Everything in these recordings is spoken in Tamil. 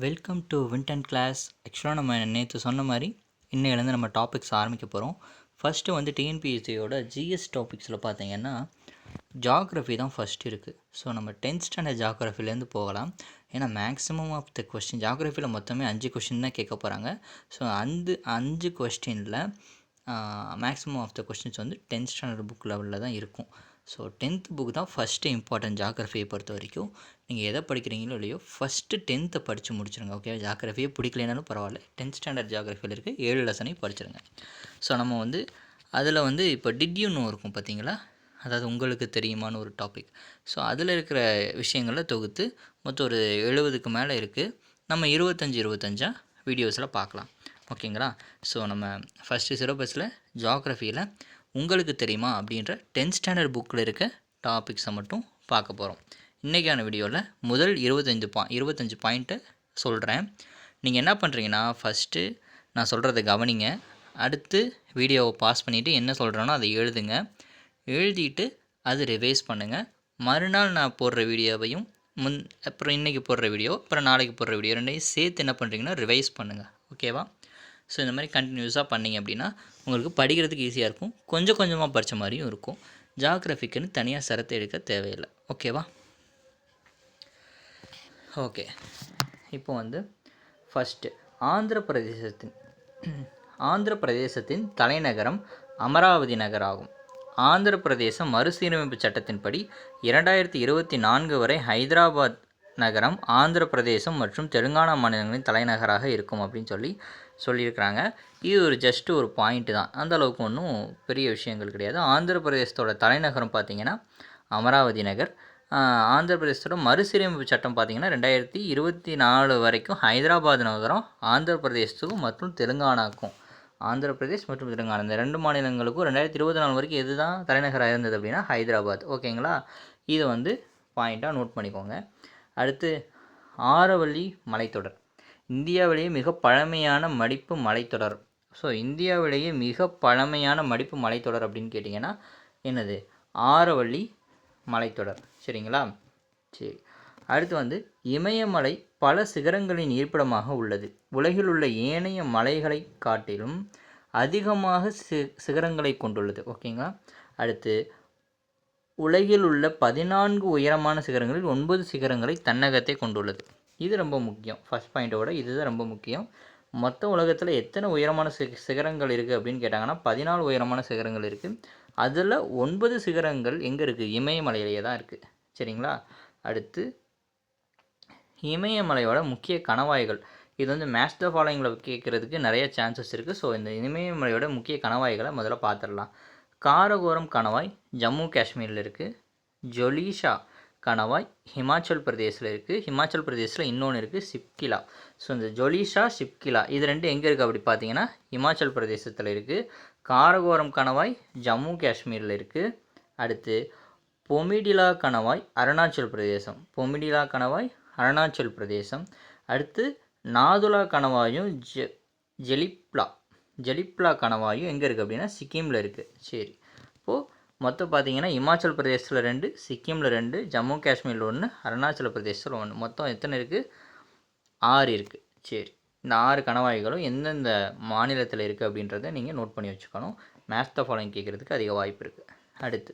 Welcome to வின்டன் class. ஆக்சுவலாக நம்ம நேற்று சொன்ன மாதிரி இன்னையிலேருந்து நம்ம டாபிக்ஸ் ஆரம்பிக்க போகிறோம். ஃபஸ்ட்டு வந்து டிஎன்பிஎஸ்சியோட ஜிஎஸ் டாபிக்ஸில் பார்த்தீங்கன்னா ஜாகிரஃபி தான் ஃபஸ்ட் இருக்குது. ஸோ நம்ம 10th ஸ்டாண்டர்ட் ஜாகிரஃபிலேருந்து போகலாம். ஏன்னா மேக்ஸிமம் ஆஃப் த கொஸ்டின் ஜாகிரஃபியில் மொத்தமே 5 கொஸ்டின் தான் கேட்க போகிறாங்க. ஸோ அந்த 5 கொஸ்டினில் மேக்ஸிமம் ஆஃப் த கொஸ்டின்ஸ் வந்து 10th ஸ்டாண்டர்ட் புக் லெவலில் தான் இருக்கும். ஸோ 10th புக் தான் ஃபஸ்ட்டு இம்பார்ட்டன்ட் ஜாகிரஃபியை பொறுத்த வரைக்கும். நீங்கள் எதை படிக்கிறீங்களோ இல்லையோ ஃபஸ்ட்டு 10th படித்து முடிச்சிருங்க. ஓகே, ஜாகிரஃபியே பிடிக்கலனாலும் பரவாயில்ல, 10th ஸ்டாண்டர்ட் ஜாகிரஃபியில் இருக்க 7 லெசனையும் படிச்சிருங்க. ஸோ நம்ம வந்து அதில் வந்து இப்போ டிட்யூன்னு இருக்கும் பார்த்தீங்களா, அதாவது உங்களுக்கு தெரியுமான்னு ஒரு டாபிக். ஸோ அதில் இருக்கிற விஷயங்களை தொகுத்து மொத்தம் ஒரு 70க்கு மேலே இருக்குது. நம்ம 25 வீடியோஸில் பார்க்கலாம். ஓகேங்களா? ஸோ நம்ம ஃபஸ்ட்டு சிலபஸில் ஜாகிரஃபியில் உங்களுக்கு தெரியுமா அப்படின்ற 10th ஸ்டாண்டர்ட் புக்கில் இருக்க டாபிக்ஸை மட்டும் பார்க்க போகிறோம். இன்றைக்கான வீடியோவில் முதல் 25 பாயிண்ட்டை சொல்கிறேன். நீங்கள் என்ன பண்ணுறீங்கன்னா, ஃபஸ்ட்டு நான் சொல்கிறத கவனிங்க. அடுத்து வீடியோவை பாஸ் பண்ணிவிட்டு என்ன சொல்கிறேனோ அதை எழுதுங்க. எழுதிட்டு அது ரிவைஸ் பண்ணுங்கள். மறுநாள் நான் போடுற வீடியோவையும் அப்புறம் இன்றைக்கி போடுற வீடியோ அப்புறம் நாளைக்கு போடுற வீடியோ ரெண்டையும் சேர்த்து என்ன பண்ணுறீங்கன்னா ரிவைஸ் பண்ணுங்கள். ஓகேவா? ஸோ இந்த மாதிரி கண்டினியூஸாக பண்ணிங்க அப்படின்னா உங்களுக்கு படிக்கிறதுக்கு ஈஸியாக இருக்கும். கொஞ்சம் கொஞ்சமாக படித்த மாதிரியும் இருக்கும். ஜாகிரஃபிக்குன்னு தனியாக சரத்தை எடுக்க தேவையில்லை. ஓகேவா? ஓகே, இப்போ வந்து ஃபஸ்ட்டு ஆந்திர பிரதேசத்தின் தலைநகரம் அமராவதி நகர் ஆகும். ஆந்திர பிரதேச மறுசீரமைப்பு சட்டத்தின்படி 2024 வரை ஹைதராபாத் நகரம் ஆந்திர பிரதேசம் மற்றும் தெலுங்கானா மாநிலங்களின் தலைநகராக இருக்கும் அப்படின்னு சொல்லியிருக்கிறாங்க. இது ஒரு ஜஸ்ட்டு ஒரு பாயிண்ட்டு தான், அந்தளவுக்கு ஒன்றும் பெரிய விஷயங்கள் கிடையாது. ஆந்திர பிரதேசத்தோட தலைநகரம் பார்த்திங்கன்னா அமராவதி நகர். ஆந்திர பிரதேசத்தோட மறுசீரமைப்பு சட்டம் பார்த்திங்கன்னா 2024 வரைக்கும் ஹைதராபாத் நகரம் ஆந்திர பிரதேசத்துக்கும் மற்றும் தெலுங்கானாக்கும், ஆந்திர பிரதேஷ் மற்றும் தெலுங்கானா இந்த 2 மாநிலங்களுக்கும் 2024 வரைக்கும் எது தான் தலைநகராக இருந்தது அப்படின்னா ஹைதராபாத். ஓகேங்களா? இதை வந்து பாயிண்ட்டாக நோட் பண்ணிக்கோங்க. அடுத்து ஆரவல்லி மலைத்தொடர், இந்தியாவிலேயே மிக பழமையான மடிப்பு மலைத்தொடர். ஸோ இந்தியாவிலேயே மிக பழமையான மடிப்பு மலைத்தொடர் அப்படின்னு கேட்டிங்கன்னா என்னது? ஆரவல்லி மலைத்தொடர். சரிங்களா? சரி, அடுத்து வந்து இமயமலை பல சிகரங்களின் இருப்பிடமாக உள்ளது. உலகில் உள்ள ஏனைய மலைகளை காட்டிலும் அதிகமாக சிகரங்களை கொண்டுள்ளது. ஓகேங்களா? அடுத்து உலகில் உள்ள 14 உயரமான சிகரங்களில் 9 சிகரங்களை தன்னகத்தை கொண்டுள்ளது. இது ரொம்ப முக்கியம். ஃபஸ்ட் பாயிண்ட்டோட இதுதான் ரொம்ப முக்கியம். மொத்த உலகத்தில் எத்தனை உயரமான சிகரங்கள் இருக்குது அப்படின்னு கேட்டாங்கன்னா 14 உயரமான சிகரங்கள் இருக்குது. அதில் 9 சிகரங்கள் எங்கே இருக்குது? இமயமலையிலேயே தான் இருக்குது. சரிங்களா? அடுத்து இமயமலையோட முக்கிய கணவாய்கள். இது வந்து மேட்ச் த ஃபாலோயிங்கில் கேட்குறதுக்கு நிறைய சான்சஸ் இருக்குது. ஸோ இந்த இமயமலையோட முக்கிய கணவாய்களை முதல்ல பார்த்துடலாம். காரகோரம் கணவாய் ஜம்மு காஷ்மீரில் இருக்குது. ஜொலிஷா கணவாய் ஹிமாச்சல் பிரதேசில் இருக்குது. ஹிமாச்சல் பிரதேசில் இன்னொன்று இருக்குது, சிப்கிலா. ஸோ இந்த ஜொலிஷா சிப்கிலா இது ரெண்டு எங்கே இருக்குது அப்படி பார்த்தீங்கன்னா ஹிமாச்சல் பிரதேசத்தில் இருக்குது. காரகோரம் கணவாய் ஜம்மு காஷ்மீரில் இருக்குது. அடுத்து பொமிடிலா கணவாய் அருணாச்சல் பிரதேசம். பொமிடிலா கணவாய் அருணாச்சல் பிரதேசம். அடுத்து நாதுலா கணவாயும் ஜெலிப்லா கணவாயும் எங்கே இருக்குது அப்படின்னா சிக்கிமில் இருக்குது. சரி, இப்போது மொத்தம் பார்த்தீங்கன்னா இமாச்சல் பிரதேசத்தில் 2, சிக்கிமில் 2, ஜம்மு காஷ்மீரில் 1, அருணாச்சல பிரதேசத்தில் 1, மொத்தம் எத்தனை இருக்குது? 6 இருக்குது. சரி, இந்த 6 கணவாய்களும் எந்தெந்த மாநிலத்தில் இருக்குது அப்படின்றத நீங்கள் நோட் பண்ணி வச்சுக்கணும். மேட்ச் த ஃபாலோயிங் கேட்குறதுக்கு அதிக வாய்ப்பு இருக்குது. அடுத்து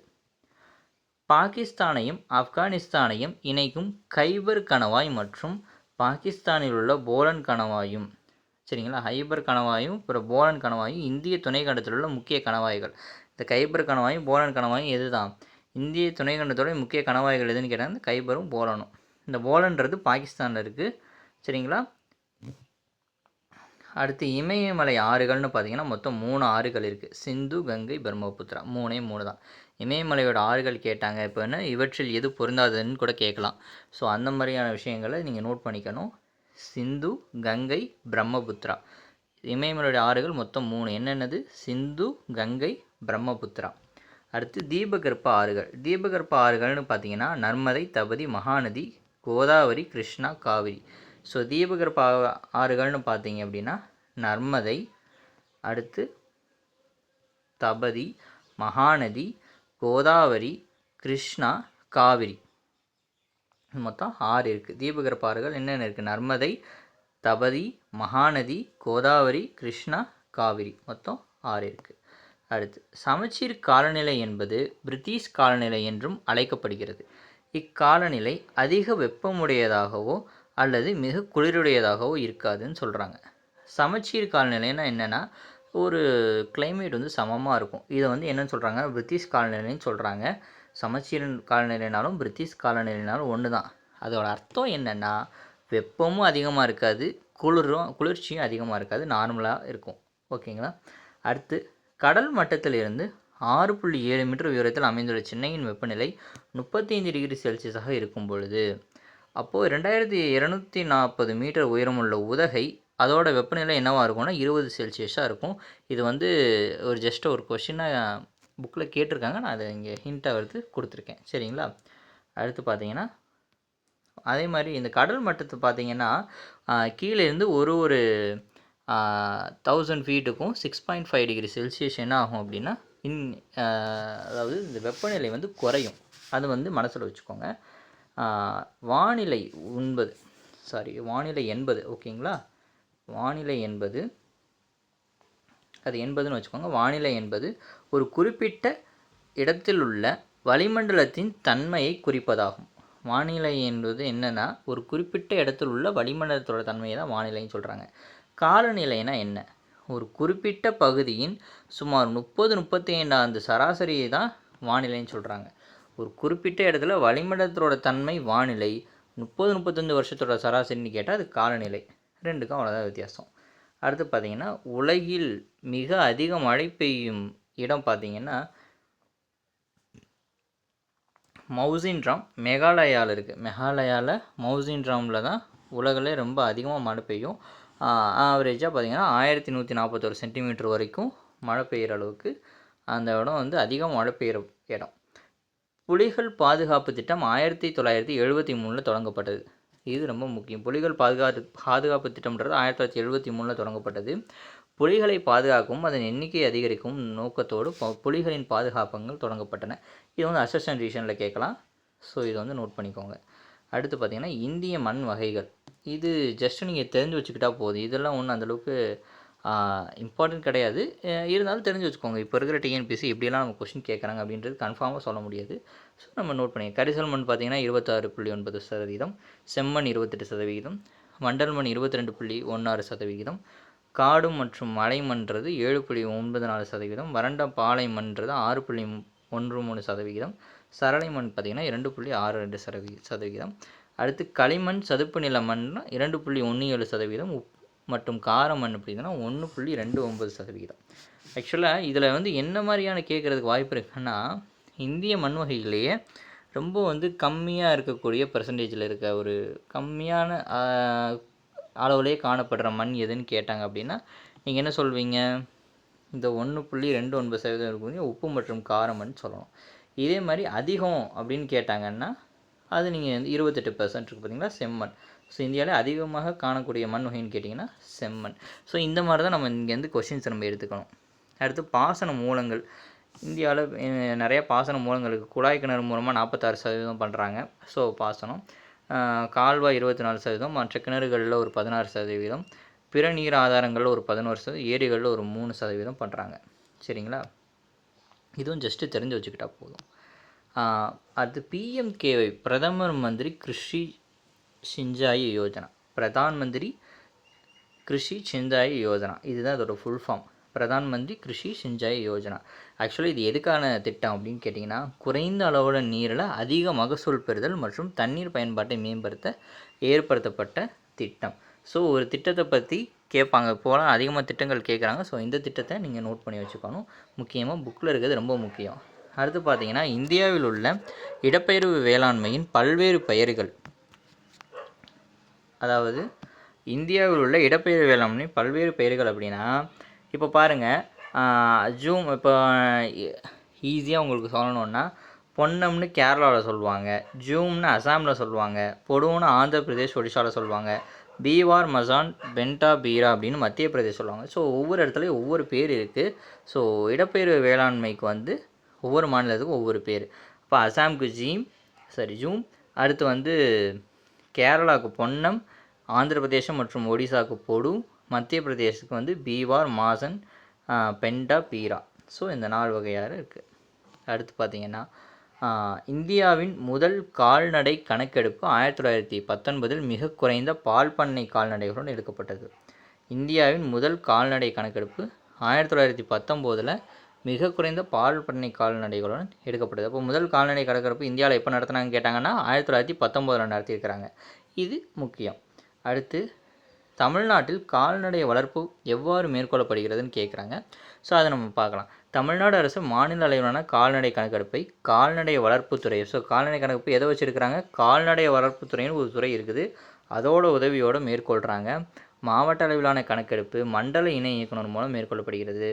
பாகிஸ்தானையும் ஆப்கானிஸ்தானையும் இணைக்கும் கைபர் கணவாய் மற்றும் பாகிஸ்தானில் உள்ள போலன் கணவாயும். சரிங்களா? ஹைபர் கணவாயும் அப்புறம் போலன் கணவாயும் இந்திய துணைக்கண்டத்தில் உள்ள முக்கிய கணவாய்கள். இந்த கைபர் கணவாயும் போலன் கணவாயும் எது தான்? இந்திய துணைக்கண்டத்தோட முக்கிய கணவாய்கள் எதுன்னு கேட்டால் இந்த கைபரும் போலனும். இந்த போலன்றது பாகிஸ்தானில் இருக்குது. சரிங்களா? அடுத்து இமயமலை ஆறுகள்னு பார்த்தீங்கன்னா மொத்தம் 3 ஆறுகள் இருக்குது. சிந்து, கங்கை, பிரம்மபுத்திரா. 3 தான். இமயமலையோட ஆறுகள் கேட்டாங்க இப்போ என்ன இவற்றில் எது பொருந்தாதுன்னு கூட கேட்கலாம். ஸோ அந்த மாதிரியான விஷயங்களை நீங்கள் நோட் பண்ணிக்கணும். சிந்து, கங்கை, பிரம்மபுத்திரா. இமயமலையோட ஆறுகள் மொத்தம் 3. என்னென்னது? சிந்து, கங்கை, பிரம்மபுத்திரா. அடுத்து தீபகற்ப ஆறுகள். தீபகற்ப ஆறுகள்னு பார்த்தீங்கன்னா நர்மதை, தபதி, மகாநதி, கோதாவரி, கிருஷ்ணா, காவிரி. ஸோ தீபகற்ப ஆறுகள்னு பார்த்தீங்க அப்படின்னா நர்மதை, அடுத்து தபதி, மகாநதி, கோதாவரி, கிருஷ்ணா, காவிரி. மொத்தம் 6 இருக்குது. தீபகற்ப ஆறுகள் என்னென்ன இருக்குது? நர்மதை, தபதி, மகாநதி, கோதாவரி, கிருஷ்ணா, காவிரி, மொத்தம் 6 இருக்குது. அடுத்து சமச்சீர் காலநிலை என்பது பிரிட்டிஷ் காலநிலை என்றும் அழைக்கப்படுகிறது. இக்காலநிலை அதிக வெப்பமுடையதாகவோ அல்லது மிக குளிருடையதாகவோ இருக்காதுன்னு சொல்கிறாங்க. சமச்சீர் காலநிலைன்னா என்னென்னா ஒரு கிளைமேட் வந்து சமமாக இருக்கும். இதை வந்து என்னென்னு சொல்கிறாங்க, பிரிட்டிஷ் காலநிலைன்னு சொல்கிறாங்க. சமச்சீர் காலநிலைனாலும் பிரிட்டிஷ் காலநிலைனாலும் ஒன்று தான். அதோட அர்த்தம் என்னென்னா வெப்பமும் அதிகமாக இருக்காது, குளிர்ச்சியும் அதிகமாக இருக்காது, நார்மலாக இருக்கும். ஓகேங்களா. அடுத்து கடல் மட்டத்திலிருந்து 6.7 மீட்டர் உயரத்தில் அமைந்துள்ள சென்னையின் வெப்பநிலை 35 டிகிரி செல்சியஸாக இருக்கும் பொழுது, அப்போது 2240 மீட்டர் உயரமுள்ள உதகை அதோட வெப்பநிலை என்னவாக இருக்கும்னா 20 செல்சியஸாக இருக்கும். இது வந்து ஒரு ஜஸ்ட் ஒரு கொஷினாக புக்கில் கேட்டிருக்காங்க, நான் அதை இங்கே ஹிண்ட்டாக வந்து கொடுத்துருக்கேன். சரிங்களா. அடுத்து பார்த்தீங்கன்னா அதே மாதிரி இந்த கடல் மட்டத்தை பார்த்தீங்கன்னா கீழே இருந்து ஒரு 1000 ஃபீட்டுக்கும் 6.5 டிகிரி செல்சியஸ் என்ன ஆகும் அப்படின்னா அதாவது இந்த வெப்பநிலை வந்து குறையும். அது வந்து மனசில் வச்சுக்கோங்க. வானிலை என்பது ஓகேங்களா. வானிலை என்பது அது 80ன்னு வச்சுக்கோங்க. வானிலை என்பது ஒரு குறிப்பிட்ட இடத்தில் உள்ள வளிமண்டலத்தின் தன்மையை குறிப்பதாகும். வானிலை என்பது என்னென்னா ஒரு குறிப்பிட்ட இடத்தில் உள்ள வளிமண்டலத்தோட தன்மையை தான் வானிலைன்னு சொல்கிறாங்க. காலநிலைனா என்ன, ஒரு குறிப்பிட்ட பகுதியின் சுமார் 30-35 ஆண்டு சராசரியை தான் வானிலைன்னு சொல்கிறாங்க. ஒரு குறிப்பிட்ட இடத்துல வளிமண்டலத்தோட தன்மை வானிலை, 30-35 வருஷத்தோட சராசரின்னு கேட்டால் அது காலநிலை. ரெண்டுக்கும் அவ்வளோதான் வித்தியாசம். அடுத்து பார்த்திங்கன்னா உலகில் மிக அதிக மழை பெய்யும் இடம் பார்த்திங்கன்னா மவுசின்ராம் மேகாலயாவில் இருக்குது. மேகாலயாவில் மவுசின்ராமில் தான் உலகில் ரொம்ப அதிகமாக மழை பெய்யும். ஆவரேஜாக பார்த்திங்கன்னா 1141 சென்டிமீட்டர் வரைக்கும் மழை பெய்கிற அளவுக்கு அந்த இடம் வந்து அதிகம் மழை பெய்கிற இடம். புலிகள் பாதுகாப்பு திட்டம் 1973 தொடங்கப்பட்டது. இது ரொம்ப முக்கியம். புலிகள் பாதுகாப்பு திட்டம்ன்றது 1973 தொடங்கப்பட்டது. புலிகளை பாதுகாக்கவும் அதன் எண்ணிக்கை அதிகரிக்கும் நோக்கத்தோடு புலிகளின் பாதுகாப்புகள் தொடங்கப்பட்டன. இது வந்து அசஸ்டன் ரீசனில் கேட்கலாம். ஸோ இதை வந்து நோட் பண்ணிக்கோங்க. அடுத்து பார்த்திங்கன்னா இந்திய மண் வகைகள். இது ஜஸ்ட்டு நீங்கள் தெரிஞ்சு வச்சுக்கிட்டா போதும். இதெல்லாம் ஒன்றும் அந்தளவுக்கு இம்பார்ட்டன்ட் கிடையாது, இருந்தாலும் தெரிஞ்சு வச்சுக்கோங்க. இப்போ இருக்கிற டிஎன்பிஎஸ்சி எப்படியெல்லாம் நம்ம கொஸ்டின் கேட்குறாங்க அப்படின்றது கன்ஃபார்மாக சொல்ல முடியாது. ஸோ நம்ம நோட் பண்ணி கரிசல் மண் பார்த்திங்கன்னா 26.9%, செம்மண் 28%, வண்டல் மண் 22.16%, காடு மற்றும் மலை மண்றது 7.94%, வறண்ட பாலை மண்றது 6.13%, சரளை மண் பார்த்திங்கன்னா 2.62%. அடுத்து களிமண் சதுப்பு நில மண் 2.17%, மற்றும் கார மண் அப்படின்னா 1.29%. ஆக்சுவலாக இதில் வந்து என்ன மாதிரியான கேட்குறதுக்கு வாய்ப்பு இருக்குன்னா, இந்திய மண் வகைகளையே ரொம்ப வந்து கம்மியாக இருக்கக்கூடிய பெர்சன்டேஜில் இருக்க ஒரு கம்மியான அளவுலேயே காணப்படுற மண் எதுன்னு கேட்டாங்க அப்படின்னா நீங்கள் என்ன சொல்வீங்க, இந்த 1.29% இருக்கக்கூடிய உப்பு மற்றும் கார மண் சொல்லணும். இதே மாதிரி அதிகம் அப்படின்னு கேட்டாங்கன்னா அது நீங்கள் வந்து 28% இருக்குது பார்த்தீங்களா, செம்மண். ஸோ இந்தியாவில் அதிகமாக காணக்கூடிய மண் வகைன்னு கேட்டிங்கன்னா செம்மண். ஸோ இந்த மாதிரி தான் நம்ம இங்கேருந்து கொஷின்ஸ் நம்ம எடுத்துக்கணும். அடுத்து பாசன மூலங்கள். இந்தியாவில் நிறையா பாசன மூலங்களுக்கு குழாய் கிணறு மூலமாக 46% பண்ணுறாங்க. ஸோ பாசனம். கால்வாய் 24%, மற்ற கிணறுகளில் ஒரு 16%, பிற நீர் ஆதாரங்களில் ஒரு 11%, ஏரிகளில் ஒரு 3% பண்ணுறாங்க. சரிங்களா. இதுவும் ஜஸ்ட்டு தெரிஞ்சு வச்சுக்கிட்டா போதும். அடுத்து பிஎம்கேவை பிரதமர் மந்திரி கிருஷி சிஞ்சாயி யோஜனா. பிரதான் மந்திரி கிருஷி சிஞ்சாயி யோஜனா, இதுதான் அதோட full form. Pradhan Mantri Krishi சிஞ்சாயி Yojana. Actually இது எதுக்கான திட்டம் அப்படின்னு கேட்டிங்கன்னா, குறைந்த அளவோட நீரில் அதிக மகசூல் பெறுதல் மற்றும் தண்ணீர் பயன்பாட்டை மேம்படுத்த ஏற்படுத்தப்பட்ட திட்டம். ஸோ ஒரு திட்டத்தை பற்றி கேட்பாங்க, இப்போலாம் அதிகமாக திட்டங்கள் கேட்குறாங்க. ஸோ இந்த திட்டத்தை நீங்கள் நோட் பண்ணி வச்சுக்கணும். முக்கியமாக புக்கில் இருக்கிறது ரொம்ப முக்கியம். அடுத்து பார்த்திங்கன்னா இந்தியாவில் உள்ள இடப்பெயர்வு வேளாண்மையின் பல்வேறு பெயர்கள். அதாவது இந்தியாவில் உள்ள இடப்பெயர்வு வேளாண்மை பல்வேறு பெயர்கள் அப்படின்னா, இப்போ பாருங்கள், ஜூம் இப்போ ஈஸியாக உங்களுக்கு சொல்லணுன்னா பொன்னம்னு கேரளாவில் சொல்லுவாங்க, ஜூம்னு அசாமில் சொல்லுவாங்க, பொடுன்னு ஆந்திர பிரதேஷ் ஒடிசாவில் சொல்லுவாங்க, பீவார் மசான் பென்டா பீரா அப்படின்னு மத்திய பிரதேஷ் சொல்லுவாங்க. ஸோ ஒவ்வொரு இடத்துலையும் ஒவ்வொரு பேர் இருக்குது. ஸோ இடப்பெயர்வு வேளாண்மைக்கு வந்து ஒவ்வொரு மாநிலத்துக்கும் ஒவ்வொரு பேர். இப்போ அசாமுக்கு ஜூம். அடுத்து வந்து கேரளாவுக்கு பொன்னம், ஆந்திர பிரதேசம் மற்றும் ஒடிசாவுக்கு பொடு, மத்திய பிரதேசத்துக்கு வந்து பீவார், மாசன், பெண்டா, பீரா. ஸோ இந்த 4 வகையாக இருக்குது. அடுத்து பார்த்திங்கன்னா இந்தியாவின் முதல் கால்நடை கணக்கெடுப்பு 1919 மிக குறைந்த பால் பண்ணை கால்நடைகளுடன் எடுக்கப்பட்டது. இந்தியாவின் முதல் கால்நடை கணக்கெடுப்பு 1919 மிக குறைந்த பால் பண்ணை கால்நடைகளுடன் எடுக்கப்பட்டது. அப்போ முதல் கால்நடை கணக்கெடுப்பு இந்தியாவில் எப்போ நடத்தினாங்கன்னு கேட்டாங்கன்னா 1919 நடத்தியிருக்கிறாங்க. இது முக்கியம். அடுத்து தமிழ்நாட்டில் கால்நடை வளர்ப்பு எவ்வாறு மேற்கொள்ளப்படுகிறதுன்னு கேட்குறாங்க. ஸோ அதை நம்ம பார்க்கலாம். தமிழ்நாடு அரசு மாநில அளவிலான கால்நடை கணக்கெடுப்பை கால்நடை வளர்ப்புத்துறை, ஸோ கால்நடை கணக்கெடுப்பு எதை வச்சுருக்கிறாங்க, கால்நடை வளர்ப்புத்துறைன்னு ஒரு துறை இருக்குது, அதோட உதவியோடு மேற்கொள்கிறாங்க. மாவட்ட அளவிலான கணக்கெடுப்பு மண்டல இணை இயக்குனர் மூலம் மேற்கொள்ளப்படுகிறது.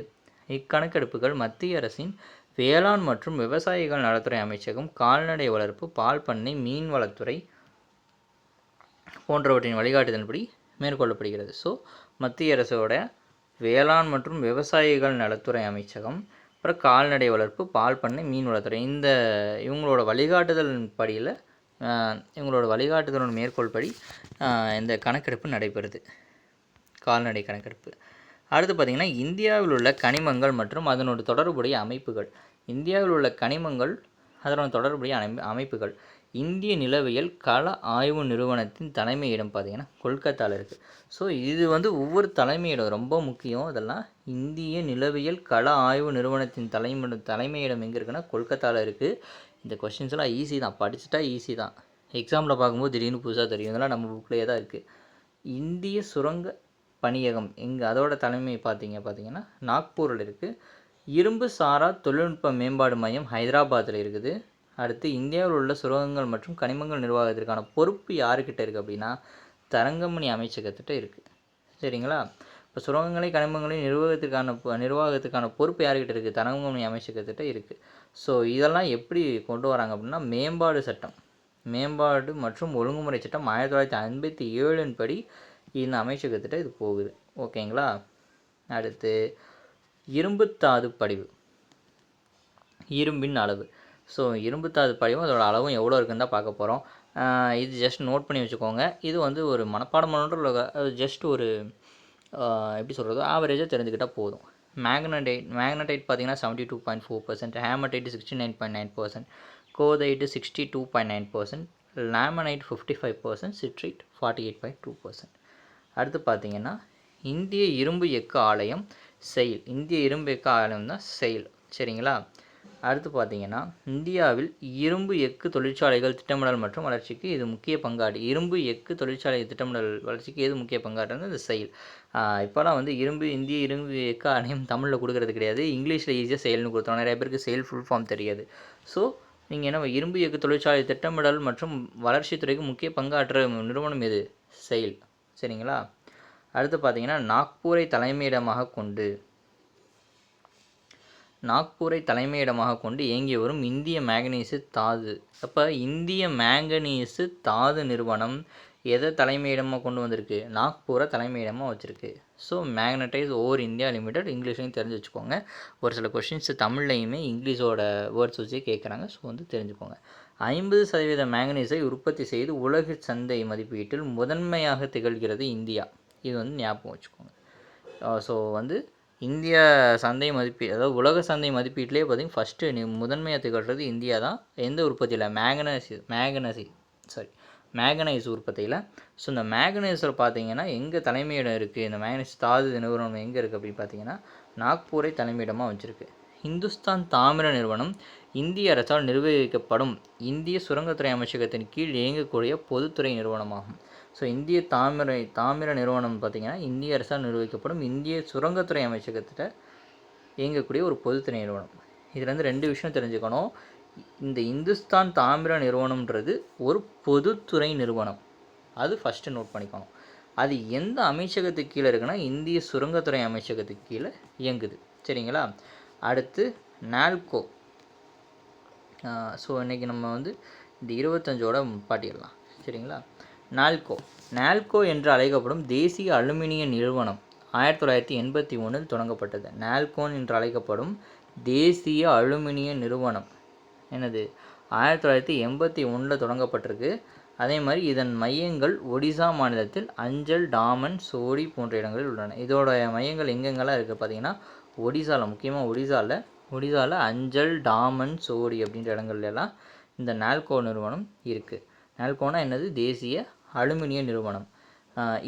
இக்கணக்கெடுப்புகள் மத்திய அரசின் வேளாண் மற்றும் விவசாயிகள் நலத்துறை அமைச்சகம், கால்நடை வளர்ப்பு, பால் பண்ணை, மீன்வளத்துறை போன்றவற்றின் வழிகாட்டுதல்படி மேற்கொள்ளப்படுகிறது. ஸோ மத்திய அரசோட வேளாண் மற்றும் விவசாயிகள் நலத்துறை அமைச்சகம், அப்புறம் கால்நடை வளர்ப்பு, பால் பண்ணை, மீன் வளத்துறை, இவங்களோட வழிகாட்டுதலோட மேற்கோள்படி இந்த கணக்கெடுப்பு நடைபெறுது, கால்நடை கணக்கெடுப்பு. அடுத்து பார்த்திங்கன்னா இந்தியாவில் உள்ள கனிமங்கள் மற்றும் அதனோட தொடர்புடைய அமைப்புகள். இந்தியாவில் உள்ள கனிமங்கள் அதனோட தொடர்புடைய அமைப்புகள். இந்திய நிலவியல் கள ஆய்வு நிறுவனத்தின் தலைமையிடம் பார்த்திங்கன்னா கொல்கத்தாவில் இருக்குது. ஸோ இது வந்து ஒவ்வொரு தலைமையிடம் ரொம்ப முக்கியம். அதெல்லாம் இந்திய நிலவியல் கள ஆய்வு நிறுவனத்தின் தலைமையிடம் எங்கே இருக்குன்னா கொல்கத்தாவில் இருக்குது. இந்த கொஷின்ஸ்லாம் ஈஸி தான், படிச்சுட்டா ஈஸி தான். எக்ஸாமில் பார்க்கும்போது திடீர்னு புதுசாக தெரியும். இதெல்லாம் நம்ம புக்லேயே தான் இருக்குது. இந்திய சுரங்க பணியகம் அதோட தலைமை பார்த்திங்கன்னா நாக்பூரில் இருக்குது. இரும்பு சாரா தொழில்நுட்ப மேம்பாடு மையம் ஹைதராபாத்தில் இருக்குது. அடுத்து இந்தியாவில் உள்ள சுரங்கங்கள் மற்றும் கனிமங்கள் நிர்வாகத்திற்கான பொறுப்பு யாருக்கிட்ட இருக்குது அப்படின்னா தரங்கமணி அமைச்சகத்திட்ட இருக்குது. சரிங்களா? இப்போ சுரங்கங்களை கனிமங்களையும் நிர்வாகத்துக்கான பொறுப்பு யாருக்கிட்ட இருக்குது, தரங்கமணி அமைச்சகத்திட்ட இருக்குது. ஸோ இதெல்லாம் எப்படி கொண்டு வராங்க அப்படின்னா மேம்பாடு மற்றும் ஒழுங்குமுறை சட்டம் 1957 படி இந்த அமைச்சகத்திட்ட இது போகுது. ஓகேங்களா? அடுத்து இரும்புத்தாது படிவு, இரும்பின் அளவு. ஸோ இரும்புத்தாது படிவும் அதோட அளவும் எவ்வளோ இருக்குன்னு தான் பார்க்க போகிறோம். இது ஜஸ்ட் நோட் பண்ணி வச்சுக்கோங்க. இது வந்து ஒரு மனப்பாடம் பண்ணுற ஜஸ்ட் ஒரு எப்படி சொல்கிறது, ஆவரேஜாக தெரிஞ்சுக்கிட்டால் போதும். மேக்னடைட் பார்த்திங்கன்னா 72.4%, ஹேமடைட் 69.9%, கோதைட்டு 62.9%, லேமனைட் 55%, சிட்ரைட் 48.2%. அடுத்து பார்த்திங்கன்னா இந்திய இரும்பு எஃகு ஆலயம் செயில். இந்திய இரும்பு எஃகு ஆலயம் தான் செயில். சரிங்களா? அடுத்து பார்த்திங்கன்னா இந்தியாவில் இரும்பு எஃகு தொழிற்சாலைகள் திட்டமிடல் மற்றும் வளர்ச்சிக்கு இது முக்கிய பங்காடு. இரும்பு எஃகு தொழிற்சாலை திட்டமிடல் வளர்ச்சிக்கு எது முக்கிய பங்காடுறது இந்த செயில். இப்போலாம் வந்து இந்திய இரும்பு எஃகு ஆணையம் தமிழில் கொடுக்கறது கிடையாது, இங்கிலீஷில் ஈஸியாக செயல்னு கொடுத்தோம். நிறைய பேருக்கு செயல் ஃபுல் ஃபார்ம் தெரியாது. ஸோ நீங்கள் என்ன, இரும்பு எஃகு தொழிற்சாலை திட்டமிடல் மற்றும் வளர்ச்சித்துறைக்கு முக்கிய பங்காற்ற நிறுவனம் எது, செயில். சரிங்களா? அடுத்து பார்த்திங்கன்னா நாக்பூரை தலைமையிடமாக கொண்டு இயங்கி வரும் இந்திய மேங்கனீசு தாது. அப்போ இந்திய மேங்கனீசு தாது நிறுவனம் எதை தலைமையிடமாக கொண்டு வந்திருக்கு, நாக்பூரை தலைமையிடமாக வச்சுருக்கு. So Magnetize Over India Limited, இங்கிலீஷ்லையும் தெரிஞ்சு வச்சுக்கோங்க. ஒரு சில கொஷின்ஸ் தமிழ்லையுமே இங்கிலீஷோட வேர்ட்ஸ் வச்சு கேட்குறாங்க. ஸோ வந்து தெரிஞ்சுக்கோங்க. 50% மேங்கனீஸை உற்பத்தி செய்து உலக சந்தை மதிப்பீட்டில் முதன்மையாக திகழ்கிறது இந்தியா. இது வந்து ஞாபகம் வச்சுக்கோங்க. ஸோ வந்து இந்திய சந்தை அதாவது உலக சந்தை மதிப்பீட்டிலே பார்த்திங்கன்னா ஃபஸ்ட்டு முதன்மையாக திகழ்கிறது இந்தியா தான். எந்த உற்பத்தியில், மேங்கனைஸ் உற்பத்தியில். ஸோ இந்த மேங்கனைஸில் பார்த்திங்கன்னா எங்கே தலைமையிடம் இருக்குது, இந்த மேங்கனைஸ் தாது நிறுவனம் எங்கே இருக்குது அப்படின்னு பார்த்திங்கன்னா நாக்பூரை தலைமையிடமாக வச்சுருக்கு. இந்துஸ்தான் தாமிர நிறுவனம் இந்திய அரசால் நிர்வகிக்கப்படும் இந்திய சுரங்கத்துறை அமைச்சகத்தின் கீழ் இயங்கக்கூடிய பொதுத்துறை நிறுவனமாகும். ஸோ இந்திய தாமிர நிறுவனம் பார்த்திங்கன்னா இந்திய அரசால் நிர்வகிக்கப்படும் இந்திய சுரங்கத்துறை அமைச்சகத்திட்ட இயங்கக்கூடிய ஒரு பொதுத்துறை நிறுவனம். இதுலேருந்து 2 விஷயம் தெரிஞ்சுக்கணும். இந்த இந்துஸ்தான் தாமிர நிறுவனம்ன்றது ஒரு பொதுத்துறை நிறுவனம், அது ஃபஸ்ட்டு நோட் பண்ணிக்கணும். அது எந்த அமைச்சகத்துக்கு கீழே இருக்குன்னா இந்திய சுரங்கத்துறை அமைச்சகத்துக்கு கீழே இயங்குது. சரிங்களா? அடுத்து நால்கோ. ஸோ இன்றைக்கி நம்ம வந்து இந்த 25ஓட பாட்டிடலாம். சரிங்களா? நால்கோ என்று அழைக்கப்படும் தேசிய அலுமினிய நிறுவனம் 1981 தொடங்கப்பட்டது. நால்கோன் என்று அழைக்கப்படும் தேசிய அலுமினிய நிறுவனம் என்னது 1981 தொடங்கப்பட்டிருக்கு. அதே மாதிரி இதன் மையங்கள் ஒடிசா மாநிலத்தில் அஞ்சல், டாமன், சோடி போன்ற இடங்களில் உள்ளன. இதோட மையங்கள் எங்கெங்கெல்லாம் இருக்குது பார்த்தீங்கன்னா ஒடிசாவில், முக்கியமாக ஒடிசாவில் அஞ்சல், டாமன், சோடி அப்படின்ற இடங்கள்லாம் இந்த நால்கோ நிறுவனம் இருக்குது. நால்கோனா என்னது? தேசிய அலுமினிய நிறுவனம்.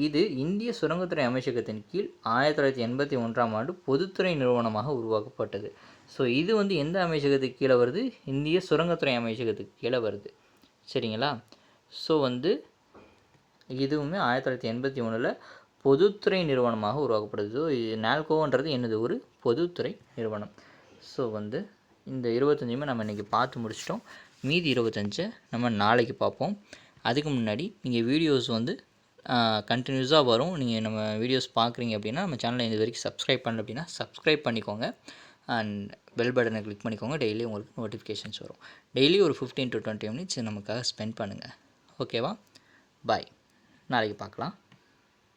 இது இந்திய சுரங்கத்துறை அமைச்சகத்தின் கீழ் 1981ஆம் ஆண்டு பொதுத்துறை நிறுவனமாக உருவாக்கப்பட்டது. ஸோ இது வந்து எந்த அமைச்சகத்துக்கு கீழே வருது? இந்திய சுரங்கத்துறை அமைச்சகத்துக்கு கீழே வருது. சரிங்களா? ஸோ வந்து இதுவுமே 1981 பொதுத்துறை நிறுவனமாக உருவாக்கப்படுது. ஸோ நால்கோன்றது என்னது? ஒரு பொதுத்துறை நிறுவனம். ஸோ வந்து இந்த 25மே நம்ம இன்றைக்கி பார்த்து முடிச்சிட்டோம். மீதி 25 நம்ம நாளைக்கு பார்ப்போம். அதுக்கு முன்னாடி நீங்கள் வீடியோஸ் வந்து கண்டினியூஸாக வரும். நீங்கள் நம்ம வீடியோஸ் பார்க்குறீங்க அப்படின்னா நம்ம சேனலை இது வரைக்கும் சப்ஸ்கிரைப் பண்ணல அப்படின்னா சப்ஸ்கிரைப் பண்ணிக்கோங்க. அண்ட் பெல் பட்டனை கிளிக் பண்ணிக்கோங்க. டெய்லி உங்களுக்கு நோட்டிஃபிகேஷன்ஸ் வரும். டெய்லி ஒரு 15 to 20 மினிட்ஸ் நமக்காக ஸ்பெண்ட் பண்ணுங்கள். ஓகேவா? பாய். நாளைக்கு பார்க்கலாம்.